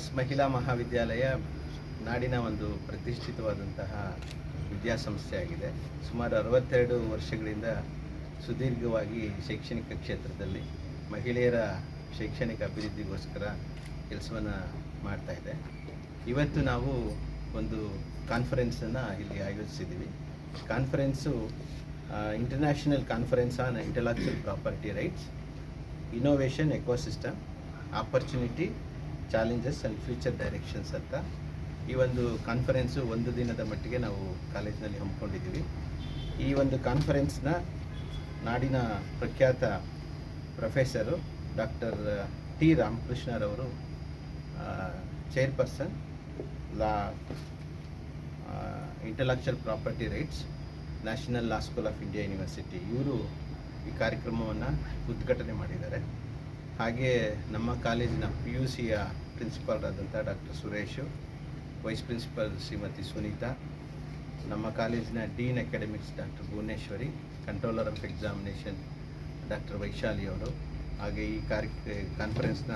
BMS ಮಹಿಳಾ ಮಹಾವಿದ್ಯಾಲಯ ನಾಡಿನ ಒಂದು ಪ್ರತಿಷ್ಠಿತವಾದಂತಹ ವಿದ್ಯಾಸಂಸ್ಥೆಯಾಗಿದೆ. ಸುಮಾರು 62 ವರ್ಷಗಳಿಂದ ಸುದೀರ್ಘವಾಗಿ ಶೈಕ್ಷಣಿಕ ಕ್ಷೇತ್ರದಲ್ಲಿ ಮಹಿಳೆಯರ ಶೈಕ್ಷಣಿಕ ಅಭಿವೃದ್ಧಿಗೋಸ್ಕರ ಕೆಲಸವನ್ನು ಮಾಡ್ತಾ ಇದೆ. ಇವತ್ತು ನಾವು ಒಂದು ಕಾನ್ಫರೆನ್ಸನ್ನು ಇಲ್ಲಿ ಆಯೋಜಿಸಿದ್ದೀವಿ. Conference international conference on intellectual property rights, innovation ecosystem, opportunity, challenges and future directions ಅಂತ ಈ ಒಂದು ಕಾನ್ಫರೆನ್ಸು ಒಂದು ದಿನದ ಮಟ್ಟಿಗೆ ನಾವು ಕಾಲೇಜಿನಲ್ಲಿ ಹಮ್ಮಿಕೊಂಡಿದ್ದೀವಿ. ಈ ಒಂದು ಕಾನ್ಫರೆನ್ಸ್ನ ನಾಡಿನ ಪ್ರಖ್ಯಾತ ಪ್ರೊಫೆಸರು ಡಾಕ್ಟರ್ ಟಿ ರಾಮಕೃಷ್ಣರವರು chairperson law intellectual property rights, national law school of India university, ಇವರು ಈ ಕಾರ್ಯಕ್ರಮವನ್ನು ಉದ್ಘಾಟನೆ ಮಾಡಿದ್ದಾರೆ. ಹಾಗೆ ನಮ್ಮ ಕಾಲೇಜಿನ PUCಯ ಪ್ರಿನ್ಸಿಪಾಲ್ ಆದಂಥ doctor Suresh, vice principal Shrimati Sunita, ನಮ್ಮ ಕಾಲೇಜಿನ dean academics doctor Bhuvaneshwari, controller of examination doctor Vaishali ಅವರು, ಹಾಗೆ ಈ ಕಾನ್ಫರೆನ್ಸ್ನ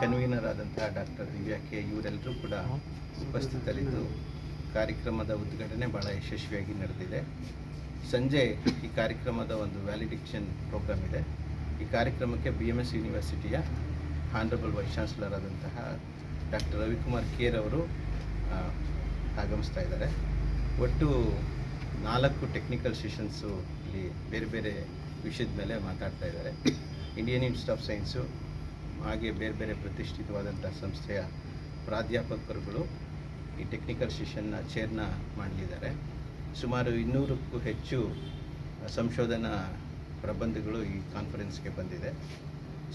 ಕನ್ವೀನರ್ ಆದಂಥ ಡಾಕ್ಟರ್ ದಿವ್ಯಾ ಕೆ, ಇವರೆಲ್ಲರೂ ಕೂಡ ಉಪಸ್ಥಿತರಿದ್ದು ಕಾರ್ಯಕ್ರಮದ ಉದ್ಘಾಟನೆ ಭಾಳ ಯಶಸ್ವಿಯಾಗಿ ನಡೆದಿದೆ. ಸಂಜೆ ಈ ಕಾರ್ಯಕ್ರಮದ ಒಂದು ವ್ಯಾಲಿಡಿಕ್ಷನ್ ಪ್ರೋಗ್ರಾಮ್ ಇದೆ. ಈ ಕಾರ್ಯಕ್ರಮಕ್ಕೆ BMS ಯೂನಿವರ್ಸಿಟಿಯ ಆನರಬಲ್ ವೈಸ್ ಚಾನ್ಸಲರ್ ಆದಂತಹ ಡಾಕ್ಟರ್ ರವಿಕುಮಾರ್ ಕೇರ್ ಅವರು ಆಗಮಿಸ್ತಾ ಇದ್ದಾರೆ. ಒಟ್ಟು 4 ಟೆಕ್ನಿಕಲ್ ಸೆಷನ್ಸು ಇಲ್ಲಿ ಬೇರೆ ಬೇರೆ ವಿಷಯದ ಮೇಲೆ ಮಾತಾಡ್ತಾ ಇದ್ದಾರೆ. ಇಂಡಿಯನ್ ಇನ್ಸ್ಟಿಟ್ಯೂಟ್ ಆಫ್ ಸೈನ್ಸು ಹಾಗೆ ಬೇರೆ ಬೇರೆ ಪ್ರತಿಷ್ಠಿತವಾದಂಥ ಸಂಸ್ಥೆಯ ಪ್ರಾಧ್ಯಾಪಕರುಗಳು ಈ ಟೆಕ್ನಿಕಲ್ ಸೆಷನ್ನ ಚೇರ್ನ ಮಾಡಲಿದ್ದಾರೆ. ಸುಮಾರು 200ಕ್ಕೂ ಹೆಚ್ಚು ಸಂಶೋಧನಾ ಪ್ರಬಂಧಗಳು ಈ ಕಾನ್ಫರೆನ್ಸ್ಗೆ ಬಂದಿದೆ.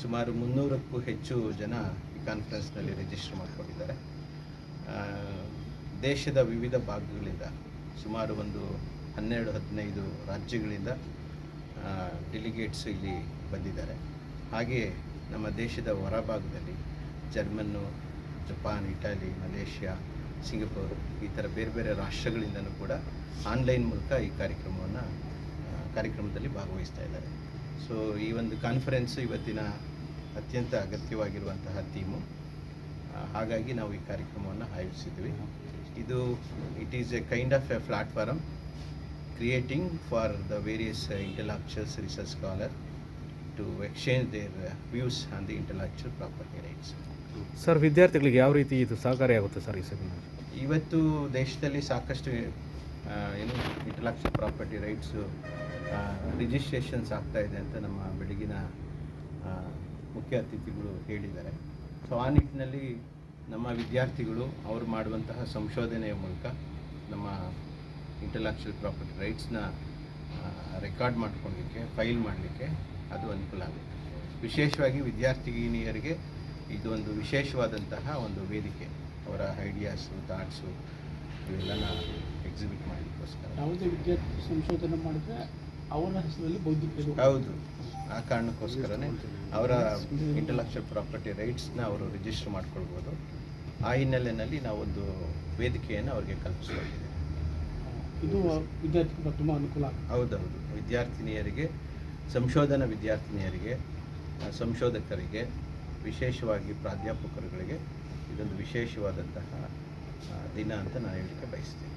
ಸುಮಾರು 300ಕ್ಕೂ ಹೆಚ್ಚು ಜನ ಈ ಕಾನ್ಫರೆನ್ಸ್ನಲ್ಲಿ ರಿಜಿಸ್ಟರ್ ಮಾಡಿಕೊಂಡಿದ್ದಾರೆ. ದೇಶದ ವಿವಿಧ ಭಾಗಗಳಿಂದ ಸುಮಾರು ಒಂದು 12-15 ರಾಜ್ಯಗಳಿಂದ ಡೆಲಿಗೇಟ್ಸ್ ಇಲ್ಲಿ ಬಂದಿದ್ದಾರೆ. ಹಾಗೆ ನಮ್ಮ ದೇಶದ ಹೊರಭಾಗದಲ್ಲಿ ಜರ್ಮನ್ನು, ಜಪಾನ್, ಇಟಲಿ, ಮಲೇಷ್ಯಾ, ಸಿಂಗಪೂರ್ ಈ ಥರ ಬೇರೆ ಬೇರೆ ರಾಷ್ಟ್ರಗಳಿಂದಲೂ ಕೂಡ ಆನ್ಲೈನ್ ಮೂಲಕ ಈ ಕಾರ್ಯಕ್ರಮದಲ್ಲಿ ಭಾಗವಹಿಸ್ತಾ ಇದ್ದಾರೆ. ಸೊ ಈ ಒಂದು ಕಾನ್ಫರೆನ್ಸು ಇವತ್ತಿನ ಅತ್ಯಂತ ಅಗತ್ಯವಾಗಿರುವಂತಹ ಥೀಮು. ಹಾಗಾಗಿ ನಾವು ಈ ಕಾರ್ಯಕ್ರಮವನ್ನು ಆಯೋಜಿಸಿದ್ವಿ. It is a kind of a platform creating for the various intellectuals research scholar to exchange their views on the intellectual property rights. Sir, ವಿದ್ಯಾರ್ಥಿಗಳಿಗೆ ಯಾವ ರೀತಿ ಇದು ಸಹಕಾರಿಯಾಗುತ್ತೆ ಸರ್ ಈ ಸೆಮಿನಾರ್? ಇವತ್ತು ದೇಶದಲ್ಲಿ ಸಾಕಷ್ಟು ಇಂಟೆಲೆಕ್ಚುಯಲ್ ಪ್ರಾಪರ್ಟಿ ರೈಟ್ಸು ರಿಜಿಸ್ಟ್ರೇಷನ್ಸ್ ಆಗ್ತಾ ಇದೆ ಅಂತ ನಮ್ಮ ಬೆಳಗಿನ ಮುಖ್ಯ ಅತಿಥಿಗಳು ಹೇಳಿದ್ದಾರೆ. ಸೊ ಆ ನಿಟ್ಟಿನಲ್ಲಿ ನಮ್ಮ ವಿದ್ಯಾರ್ಥಿಗಳು ಅವರು ಮಾಡುವಂತಹ ಸಂಶೋಧನೆಯ ಮೂಲಕ ನಮ್ಮ ಇಂಟೆಲೆಕ್ಚುಯಲ್ ಪ್ರಾಪರ್ಟಿ ರೈಟ್ಸ್ನ ರೆಕಾರ್ಡ್ ಮಾಡ್ಕೊಳ್ಳಲಿಕ್ಕೆ, ಫೈಲ್ ಮಾಡಲಿಕ್ಕೆ ಅದು ಅನುಕೂಲ ಆಗುತ್ತೆ. ವಿಶೇಷವಾಗಿ ವಿದ್ಯಾರ್ಥಿನಿಯರಿಗೆ ಇದು ಒಂದು ವಿಶೇಷವಾದಂತಹ ಒಂದು ವೇದಿಕೆ. ಅವರ ಐಡಿಯಾಸು, ಥಾಟ್ಸು ಇವೆಲ್ಲನ ಎಕ್ಸಿಬಿಟ್ ಮಾಡಲಿಕ್ಕೋಸ್ಕರ. ಯಾವುದೇ ವಿದ್ಯಾರ್ಥಿ ಸಂಶೋಧನೆ ಮಾಡಿದರೆ ಅವರ ಹೆಸರಲ್ಲಿ ಬೌದ್ಧಿಕ, ಹೌದು, ಆ ಕಾರಣಕ್ಕೋಸ್ಕರನೇ ಅವರ ಇಂಟೆಲೆಕ್ಚುಯಲ್ ಪ್ರಾಪರ್ಟಿ ರೈಟ್ಸ್ನ ಅವರು ರಿಜಿಸ್ಟರ್ ಮಾಡ್ಕೊಳ್ಬೋದು. ಆ ಹಿನ್ನೆಲೆಯಲ್ಲಿ ನಾವೊಂದು ವೇದಿಕೆಯನ್ನು ಅವರಿಗೆ ಕಲ್ಪಿಸಿಕೊಂಡಿದ್ದೀವಿ. ಇದು ವಿದ್ಯಾರ್ಥಿಗಳಿಗೆ ತುಂಬ ಅನುಕೂಲ ಆಗುತ್ತೆ. ಹೌದೌದು, ವಿದ್ಯಾರ್ಥಿನಿಯರಿಗೆ, ಸಂಶೋಧನಾ ವಿದ್ಯಾರ್ಥಿನಿಯರಿಗೆ, ಸಂಶೋಧಕರಿಗೆ, ವಿಶೇಷವಾಗಿ ಪ್ರಾಧ್ಯಾಪಕರುಗಳಿಗೆ ಇದೊಂದು ವಿಶೇಷವಾದಂತಹ ದಿನ ಅಂತ ನಾನು ಹೇಳಲಿಕ್ಕೆ ಬಯಸ್ತೀನಿ.